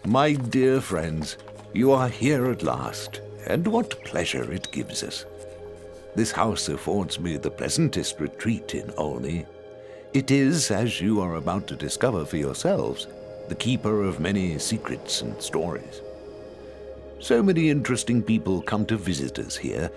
My dear friends, you are here at last, and what pleasure it gives us. This house affords me the pleasantest retreat in Olney. It is, as you are about to discover for yourselves, the keeper of many secrets and stories. So many interesting people come to visit us here,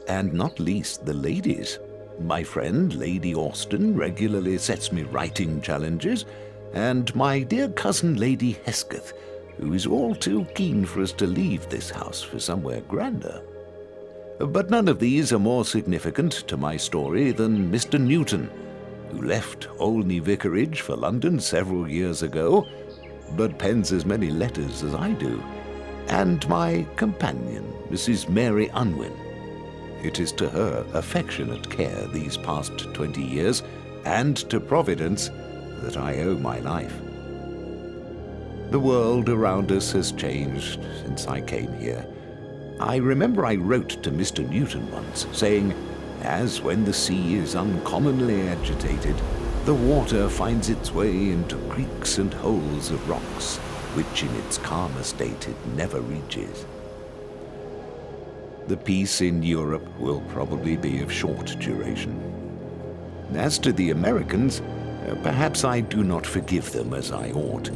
and not least the ladies. My friend, Lady Austen, regularly sets me writing challenges, and my dear cousin, Lady Hesketh, who is all too keen for us to leave this house for somewhere grander. But none of these are more significant to my story than Mr. Newton, who left Olney Vicarage for London several years ago, but pens as many letters as I do, and my companion, Mrs. Mary Unwin. It is to her affectionate care these past 20 years, and to Providence, that I owe my life. The world around us has changed since I came here. I remember I wrote to Mr. Newton once, saying, as when the sea is uncommonly agitated, the water finds its way into creeks and holes of rocks, which in its calmer state it never reaches. The peace in Europe will probably be of short duration. As to the Americans, perhaps I do not forgive them as I ought,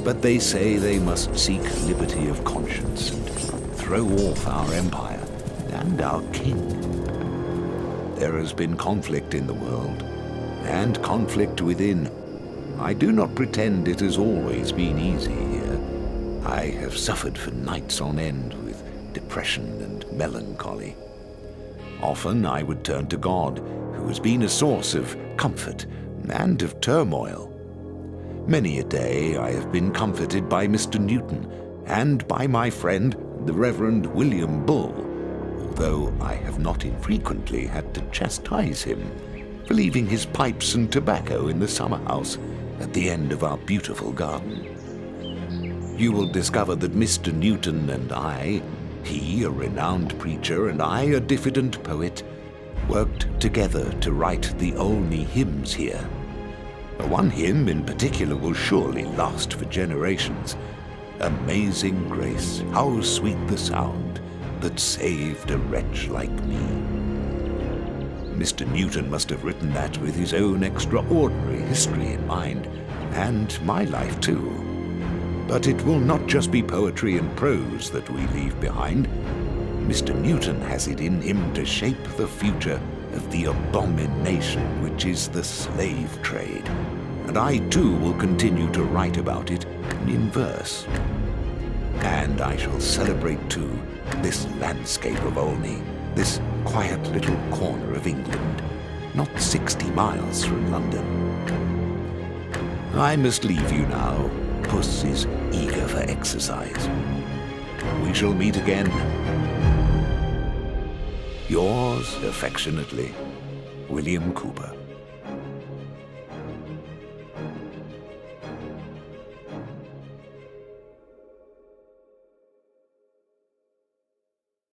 but they say they must seek liberty of conscience and throw off our empire and our king. There has been conflict in the world, and conflict within. I do not pretend it has always been easy here. I have suffered for nights on end with depression and melancholy. Often I would turn to God, who has been a source of comfort and of turmoil. Many a day I have been comforted by Mr. Newton and by my friend, the Reverend William Bull, although I have not infrequently had to chastise him for leaving his pipes and tobacco in the summer house at the end of our beautiful garden. You will discover that Mr. Newton and I, he a renowned preacher and I a diffident poet, worked together to write the Olney hymns here. One hymn in particular will surely last for generations. Amazing grace, how sweet the sound that saved a wretch like me. Mr. Newton must have written that with his own extraordinary history in mind, and my life too. But it will not just be poetry and prose that we leave behind. Mr. Newton has it in him to shape the future of the abomination which is the slave trade, and I too will continue to write about it in verse. And I shall celebrate too this landscape of Olney, this quiet little corner of England, not 60 miles from London. I must leave you now. Puss is eager for exercise. We shall meet again. Yours affectionately, William Cowper.